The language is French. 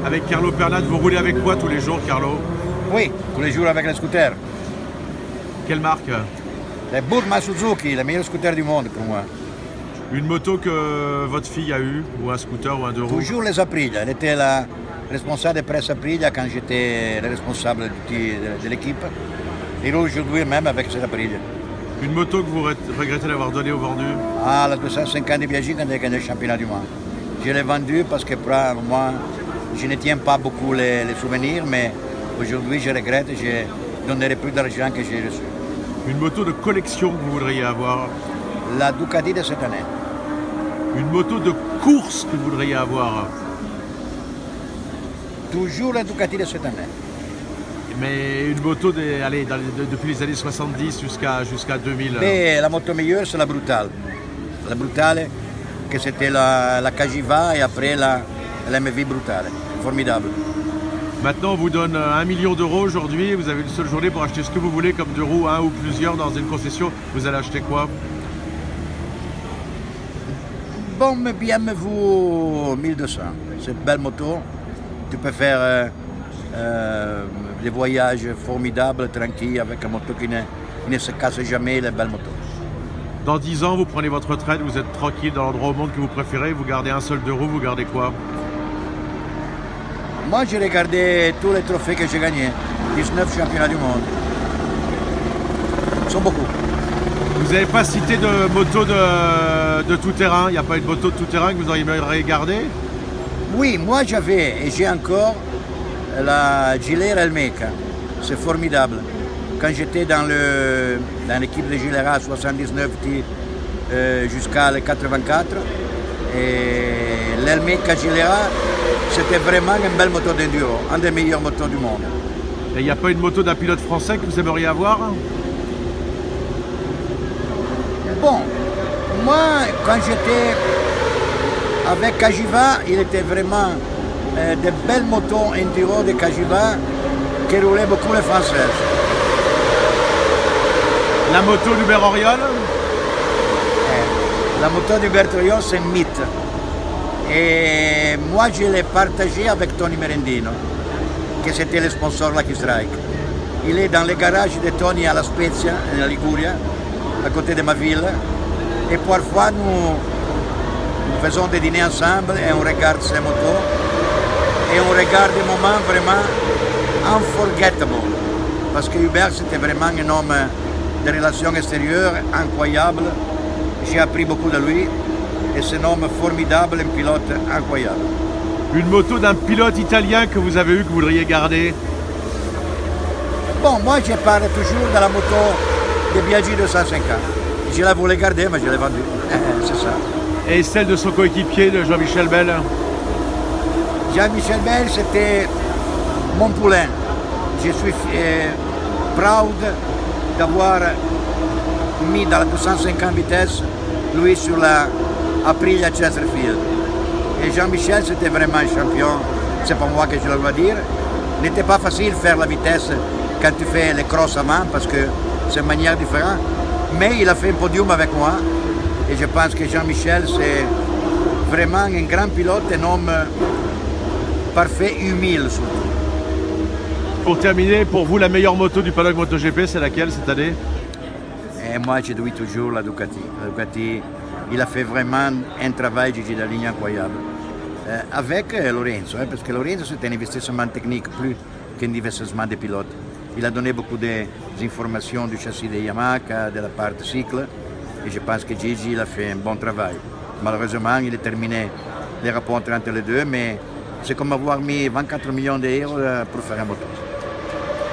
Avec Carlo Pernat, vous roulez avec quoi tous les jours, Carlo? Oui, tous les jours avec le scooter. Quelle marque? Le Burma Suzuki, le meilleur scooter du monde pour moi. Une moto que votre fille a eue, ou un scooter, ou un deux roues? Toujours les Aprilia. Elle était la responsable de presse Aprilia quand j'étais le responsable de l'équipe. Et aujourd'hui même avec cette Aprilia. Une moto que vous regrettez d'avoir donnée ou vendue? Ah, la 250 de Biaggi quand elle a gagné le championnat du monde. Je l'ai vendue parce que pour moi, je ne tiens pas beaucoup les souvenirs, mais aujourd'hui je regrette et je donnerai plus d'argent que j'ai reçu. Une moto de collection que vous voudriez avoir? La Ducati de cette année. Une moto de course que vous voudriez avoir? Toujours la Ducati de cette année. Mais une moto depuis les années 70 jusqu'à 2000. Mais la moto meilleure, c'est la Brutale. La Brutale, que c'était la Cagiva et après la MV Brutale. Formidable. Maintenant, on vous donne 1 million d'euros aujourd'hui. Vous avez une seule journée pour acheter ce que vous voulez, comme deux roues, un ou plusieurs, dans une concession. Vous allez acheter quoi? Bon, BMW 1200. C'est une belle moto. Tu peux faire des voyages formidables, tranquilles, avec une moto qui ne se casse jamais, les belles motos. Dans 10 ans, vous prenez votre retraite, vous êtes tranquille dans l'endroit au monde que vous préférez, vous gardez un seul deux roues, vous gardez quoi? Moi, j'ai regardé tous les trophées que j'ai gagnés. 19 championnats du monde. Ils sont beaucoup. Vous n'avez pas cité de moto de tout-terrain? Il n'y a pas une moto de tout-terrain que vous auriez gardé? Oui, moi j'avais et j'ai encore la Gilera Elmeca. C'est formidable. Quand j'étais dans l'équipe de Gilera 79 jusqu'à le 84, et l'Elmeca Gilera, c'était vraiment une belle moto d'enduro, un des meilleurs motos du monde. Et il n'y a pas une moto d'un pilote français que vous aimeriez avoir? Bon, moi, quand j'étais avec Cagiva, il était vraiment de belles motos enduro de Cagiva qui roulaient beaucoup les Françaises. La moto du Oriol? La moto du Bertoglione, c'est un mythe. Et moi, je l'ai partagé avec Tony Merendino, qui c'était le sponsor Lucky Strike. Il est dans le garage de Tony à La Spezia, en Liguria, à côté de ma ville. Et parfois, nous faisons des dîners ensemble et on regarde ces motos. Et on regarde des moments vraiment unforgettable. Parce que Hubert, c'était vraiment un homme de relations extérieures incroyable. J'ai appris beaucoup de lui. Et c'est un homme formidable, un pilote incroyable. Une moto d'un pilote italien que vous avez eu, que vous voudriez garder? Bon, moi je parle toujours de la moto de Biaggi 250. Je la voulais garder, mais je l'ai vendue. C'est ça. Et celle de son coéquipier, de Jean-Michel Bell? Jean-Michel Bell, c'était mon poulain. Je suis proud d'avoir mis dans la 250 vitesses lui sur la Aprilia Chesterfield. Et Jean-Michel, c'était vraiment un champion, c'est pas moi que je le dois dire. Il n'était pas facile de faire la vitesse quand tu fais les crosses avant parce que c'est une manière différente. Mais il a fait un podium avec moi et je pense que Jean-Michel, c'est vraiment un grand pilote, un homme parfait, humble surtout. Pour terminer, pour vous, la meilleure moto du paddock MotoGP, c'est laquelle cette année? Et moi, je dis toujours la Ducati. La Ducati, il a fait vraiment un travail de ligne incroyable. Avec Lorenzo, parce que Lorenzo c'était un investissement technique plus qu'un investissement de pilote. Il a donné beaucoup d'informations du châssis de Yamaha, de la part cycle, et je pense que Gigi il a fait un bon travail. Malheureusement, il a terminé les rencontres entre les deux, mais c'est comme avoir mis 24 millions d'euros pour faire un moto.